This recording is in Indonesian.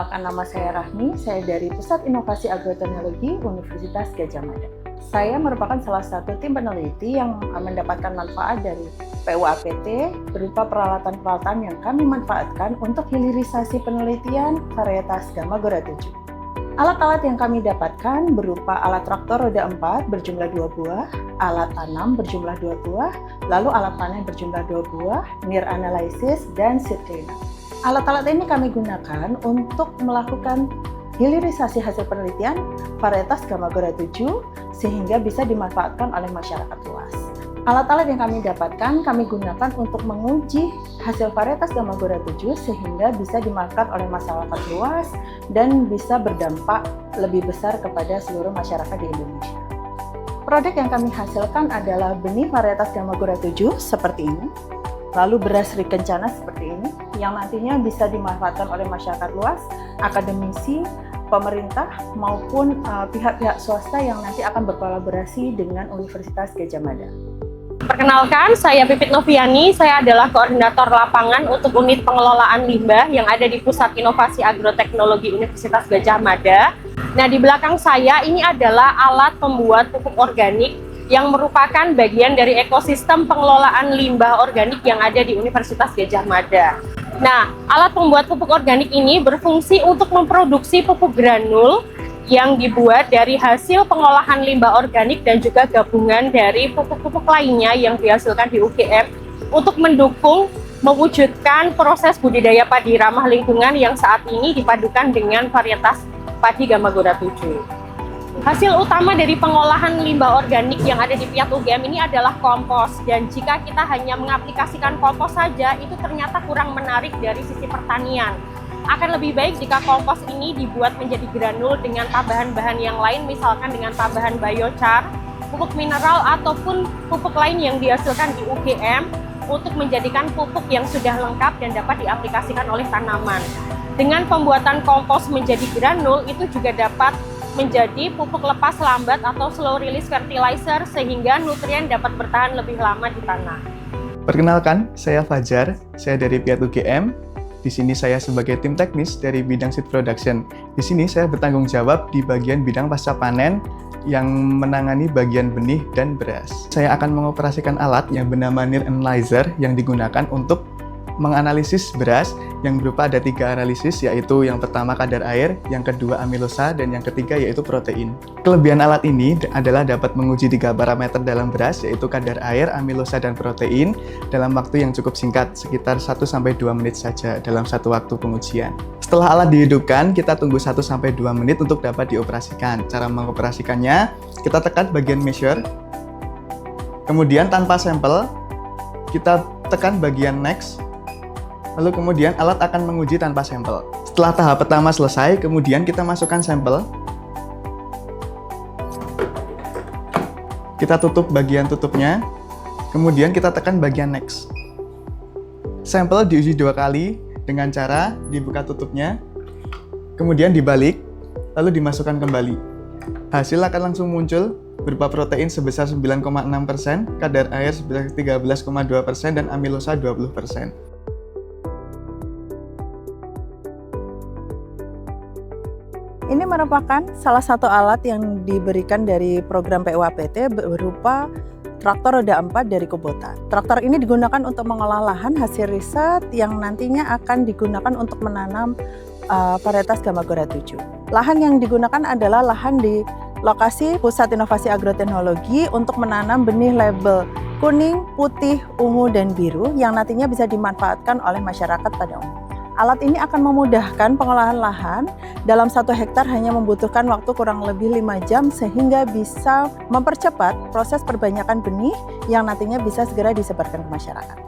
Perkenalkan, nama saya Rahmi, saya dari Pusat Inovasi Agroteknologi Universitas Gadjah Mada. Saya merupakan salah satu tim peneliti yang mendapatkan manfaat dari PUAPT berupa peralatan-peralatan yang kami manfaatkan untuk hilirisasi penelitian varietas Gama Gora 7. Alat-alat yang kami dapatkan berupa alat traktor roda 4 berjumlah 2 buah, alat tanam berjumlah 2 buah, lalu alat panen berjumlah 2 buah, near analysis, dan seed cleaner. Alat-alat ini kami gunakan untuk melakukan hilirisasi hasil penelitian varietas Gama Gora 7 sehingga bisa dimanfaatkan oleh masyarakat luas. Alat-alat yang kami dapatkan kami gunakan untuk menguji hasil varietas Gama Gora 7 sehingga bisa dimanfaatkan oleh masyarakat luas dan bisa berdampak lebih besar kepada seluruh masyarakat di Indonesia. Produk yang kami hasilkan adalah benih varietas Gama Gora 7 seperti ini, lalu beras Rikencana seperti ini, yang nantinya bisa dimanfaatkan oleh masyarakat luas, akademisi, pemerintah, maupun pihak-pihak swasta yang nanti akan berkolaborasi dengan Universitas Gadjah Mada. Perkenalkan, saya Pipit Noviani, saya adalah koordinator lapangan untuk unit pengelolaan limbah yang ada di Pusat Inovasi Agroteknologi Universitas Gadjah Mada. Nah, di belakang saya ini adalah alat pembuat pupuk organik yang merupakan bagian dari ekosistem pengelolaan limbah organik yang ada di Universitas Gadjah Mada. Nah, alat pembuat pupuk organik ini berfungsi untuk memproduksi pupuk granul yang dibuat dari hasil pengolahan limbah organik dan juga gabungan dari pupuk-pupuk lainnya yang dihasilkan di UGM untuk mendukung mewujudkan proses budidaya padi ramah lingkungan yang saat ini dipadukan dengan varietas padi Gama Gora 7. Hasil utama dari pengolahan limbah organik yang ada di PIAT UGM ini adalah kompos, dan jika kita hanya mengaplikasikan kompos saja itu ternyata kurang menarik dari sisi pertanian. Akan lebih baik jika kompos ini dibuat menjadi granul dengan tambahan bahan yang lain, misalkan dengan tambahan biochar, pupuk mineral ataupun pupuk lain yang dihasilkan di UGM untuk menjadikan pupuk yang sudah lengkap dan dapat diaplikasikan oleh tanaman. Dengan pembuatan kompos menjadi granul itu juga dapat menjadi pupuk lepas lambat atau slow release fertilizer sehingga nutrien dapat bertahan lebih lama di tanah. Perkenalkan, saya Fajar, saya dari PIAT UGM. Di sini saya sebagai tim teknis dari bidang seed production. Di sini saya bertanggung jawab di bagian bidang pasca panen yang menangani bagian benih dan beras. Saya akan mengoperasikan alat yang bernama Near Analyzer yang digunakan untuk menganalisis beras yang berupa ada 3 analisis, yaitu yang pertama kadar air, yang kedua amilosa, dan yang ketiga yaitu protein. Kelebihan alat ini adalah dapat menguji 3 parameter dalam beras, yaitu kadar air, amilosa, dan protein dalam waktu yang cukup singkat, sekitar 1-2 menit saja dalam satu waktu pengujian. Setelah alat dihidupkan, kita tunggu 1-2 menit untuk dapat dioperasikan. Cara mengoperasikannya, kita tekan bagian measure, kemudian tanpa sampel, kita tekan bagian next, lalu kemudian alat akan menguji tanpa sampel. Setelah tahap pertama selesai, kemudian kita masukkan sampel. Kita tutup bagian tutupnya, kemudian kita tekan bagian next. Sampel diuji 2 kali dengan cara dibuka tutupnya, kemudian dibalik, lalu dimasukkan kembali. Hasil akan langsung muncul berupa protein sebesar 9,6%, kadar air sebesar 13,2%, dan amilosa 20%. Ini merupakan salah satu alat yang diberikan dari program PUAPT berupa traktor roda 4 dari Kubota. Traktor ini digunakan untuk mengolah lahan hasil riset yang nantinya akan digunakan untuk menanam varietas Gama Gora 7. Lahan yang digunakan adalah lahan di lokasi Pusat Inovasi Agroteknologi untuk menanam benih label kuning, putih, ungu, dan biru yang nantinya bisa dimanfaatkan oleh masyarakat pada umumnya. Alat ini akan memudahkan pengolahan lahan. Dalam 1 hektar hanya membutuhkan waktu kurang lebih 5 jam sehingga bisa mempercepat proses perbanyakan benih yang nantinya bisa segera disebarkan ke masyarakat.